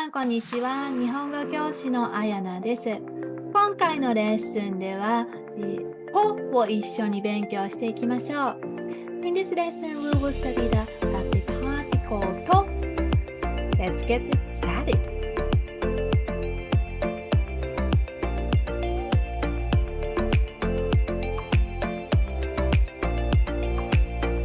ん、こんにちは。日本語教師のあやなです。今回のレッスンでは、とを一緒に勉強していきましょう。In this lesson, we will study the particle と。Let's get started.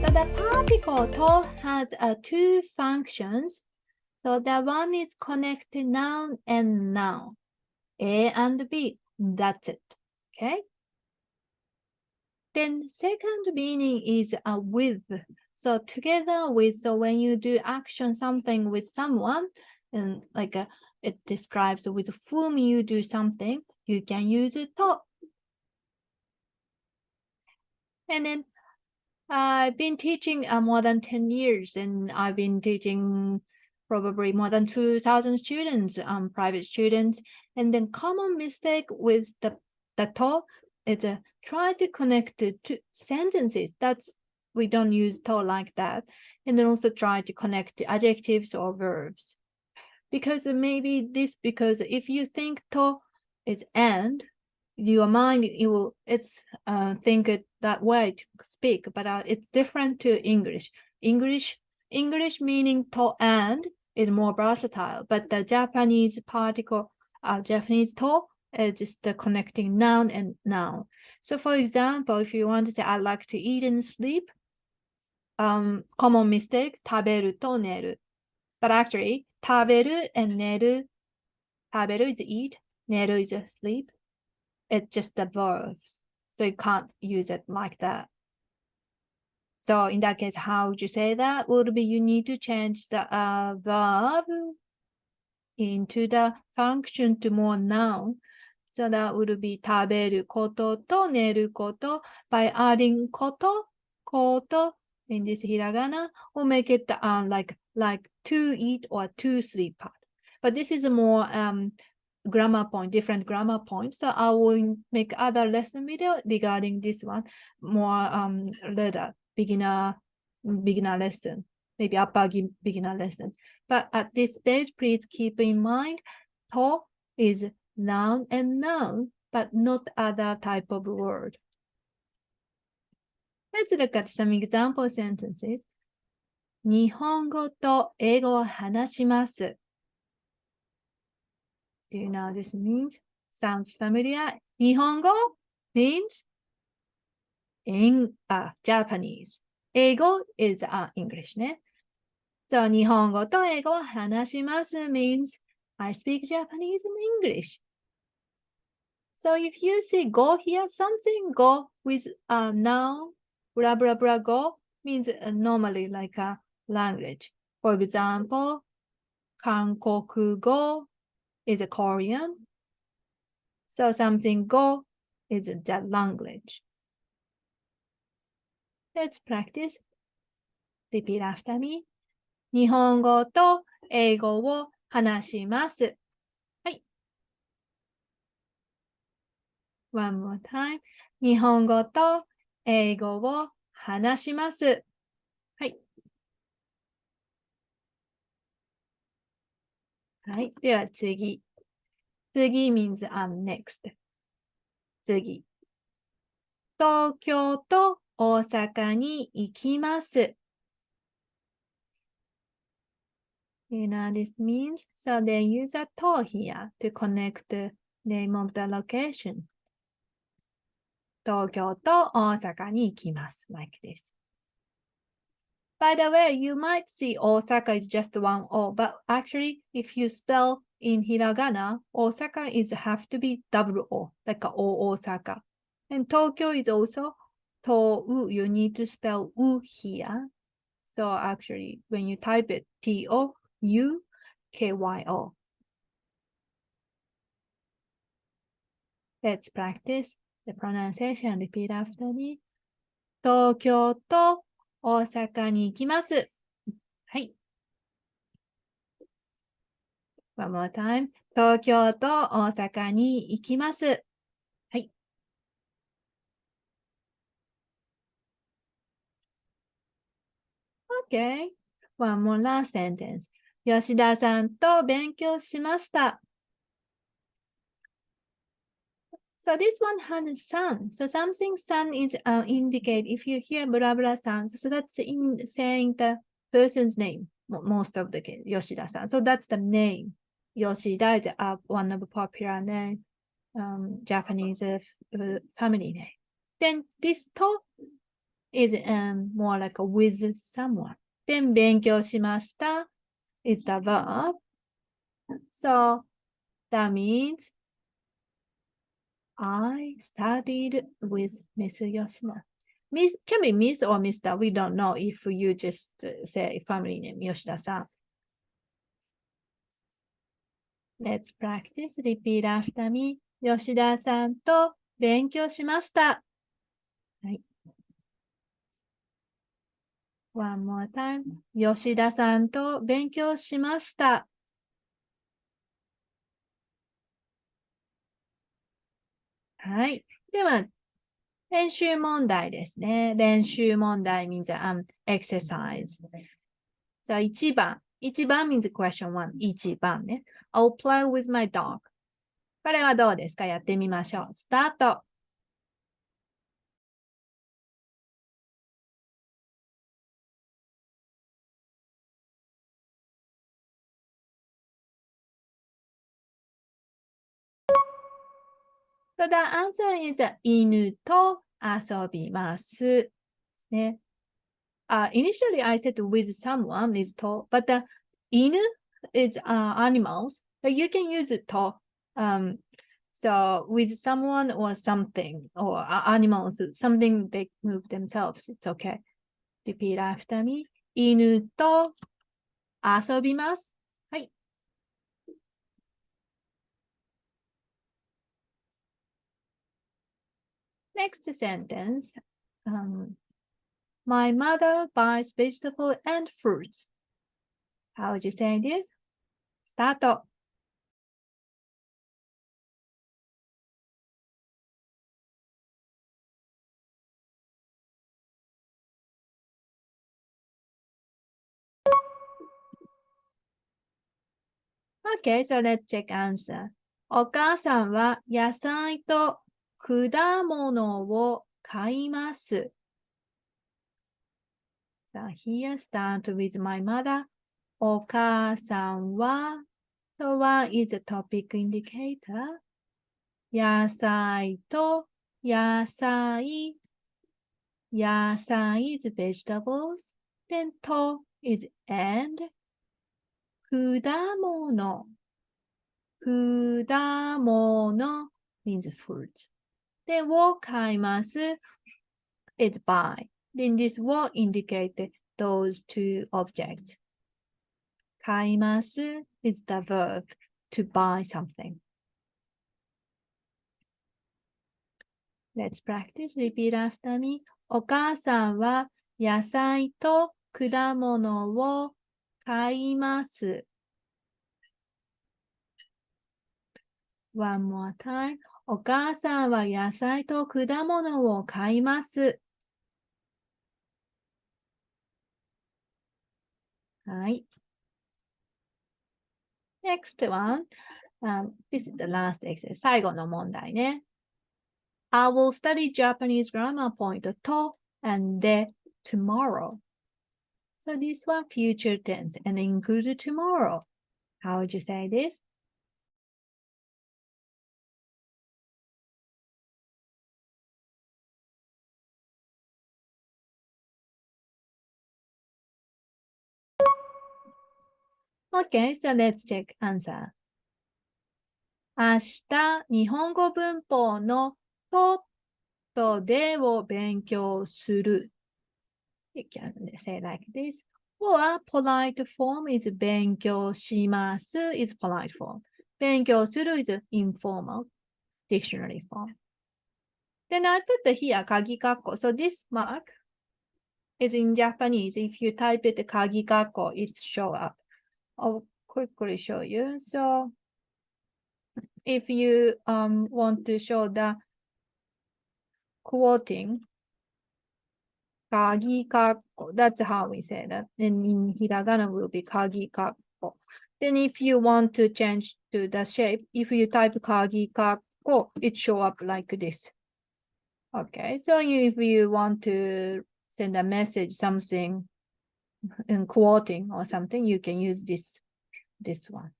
So the particle と has two functions. So the one is connected noun and noun. A and B. That's it. Okay. Then second meaning is with. So together with, so when you do action something with someone, and it describes with whom you do something, you can use it to. And then I've been teaching more than 10 years, and I've been teaching probably more than 2,000 students, private students. And then common mistake with the to is try to connect it to sentences. We don't use to like that. And then also try to connect to adjectives or verbs. Because if you think to is and, your mind think it that way to speak, but it's different to English. English meaning to and is more versatile, but the Japanese particle, Japanese to is just the connecting noun and noun. So for example, if you want to say I like to eat and sleep, common mistake, 食べると寝る. But actually, 食べる and 寝る, 食べる is eat, 寝る is sleep. It's just the verbs. So you can't use it like that. So in that case, how would you say that? Would be you need to change the verb into the function to more noun. So that would be 食べることと寝ること by adding こと in this hiragana or make it like to eat or to sleep part. But this is a more different grammar point. So I will make other lesson video regarding this one, more later, beginner lesson, maybe upper beginner lesson. But at this stage, please keep in mind, to is noun and noun, but not other type of word. Let's look at some example sentences. 日本語と英語を話します。Do you know what this means? Sounds familiar? 日本語 means Japanese. 英語 is English ね。So 日本語と英語を話します means I speak Japanese and English. So if you see go here, something go with a noun, blah, blah, blah, go means normally like a language. For example, 韓国語 is a Korean. So something go is the language. Let's practice. Repeat after me. 日本語と英語を話します。はい。One more time. 日本語と英語を話します。はい。はい。では次。次 means next. 次。東京と大阪に行きます。You know this means? So they use a to here to connect the name of the location. 東京と大阪に行きます。Like this. By the way, you might see Osaka is just one O, but actually, if you spell in hiragana, Osaka have to be double O, like O Osaka. And Tokyo is also to, you need to spell U here. So actually, when you type it, T-O-U-K-Y-O. Let's practice the pronunciation. Repeat after me. 東京と大阪に行きます。はい。One more time. 東京と大阪に行きます。はい。Okay. One more last sentence. 吉田さんと勉強しました。So this one has sun. So something sun is indicate if you hear blah blah sun. So that's in saying the person's name. Most of the case, Yoshida-san. So that's the name. Yoshida is one of the popular name, Japanese family name. Then this to is more like a with someone. Then 勉強しました is the verb. So that means I studied with Miss Yoshida. Miss can be Miss or Mr. We don't know if you just say family name Yoshida-san. Let's practice. Repeat after me. 吉田さんと勉強しました。はい。One more time. 吉田さんと勉強しました。はい。では、練習問題ですね。練習問題 means exercise. So 1番。1番 means question 1。1番ね。I'll play with my dog. これはどうですか？やってみましょう。スタート。So the answer is 犬と遊びます。ね。Initially I said with someone is to, but the 犬 is animals. But you can use it to. So with someone or something or animals, something they move themselves. It's okay. Repeat after me. 犬と遊びます。はい。Next sentence. My mother buys vegetables and fruits. How would you say this? スタート。Okay, so let's check answer. お母さんは野菜と果物を買います。So here start with my mother. お母さんは So what is the topic indicator? 野菜と野菜 is vegetables. Then と is and 果物果物 means fruit. Then を買います is buy. Then this will indicate those two objects. 買います is the verb to buy something. Let's practice. Repeat after me. お母さんは野菜と果物を買います。One more time. お母さんは野菜と果物を買います。はい。Next one. This is the last exercise. 最後の問題ね。I will study Japanese grammar point と and de tomorrow. So this one future tense and include tomorrow. How would you say this? Okay, so let's check answer. 明日、日本語文法のとでを勉強する。You can say like this. Or polite form is 勉強します is polite form. 勉強する is informal dictionary form. Then I put here 鍵括弧. So this mark is in Japanese. If you type it 鍵括弧, it show up. I'll quickly show you. So if you want to show the quoting, 鍵括弧, that's how we say that. And in hiragana will be 鍵括 Then if you want to change to the shape, if you type 鍵括弧, it show up like this. Okay, so if you want to send a message, something in quoting or something, you can use this one.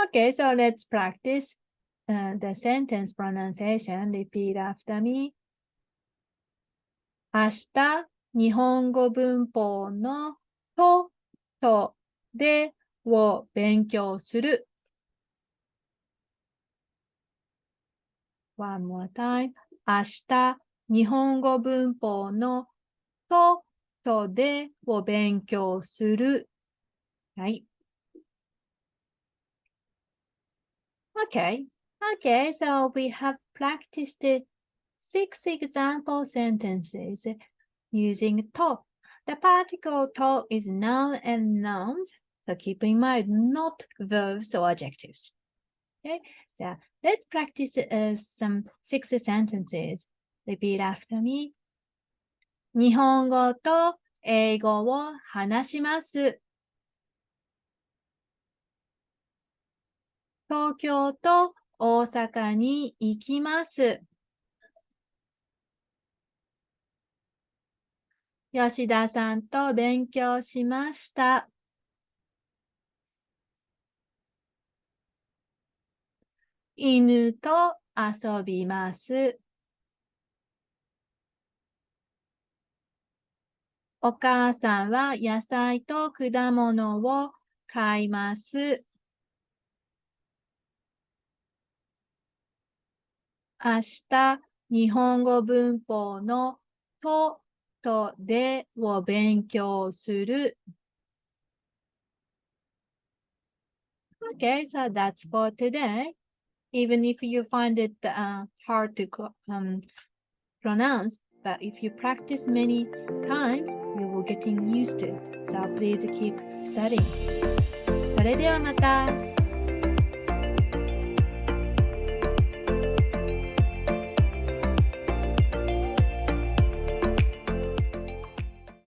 Okay, so let's practice the sentence pronunciation. Repeat after me. 明日、日本語文法のと、と、でを勉強する。One more time. 明日、日本語文法のと、と、でを勉強する。はい。Okay. Okay, so we have practiced 6 example sentences using to. The particle to is noun and nouns, so keep in mind not verbs or adjectives. Okay, so let's practice some 6 sentences. Repeat after me. 日本語と英語を話します。東京と大阪に行きます。吉田さんと勉強しました。犬と遊びます。お母さんは野菜と果物を買います。明日、日本語文法のと、と、でを勉強する。Okay, so that's for today. Even if you find it hard to pronounce, but if you practice many times, you will getting used to it. So please keep studying. それではまた。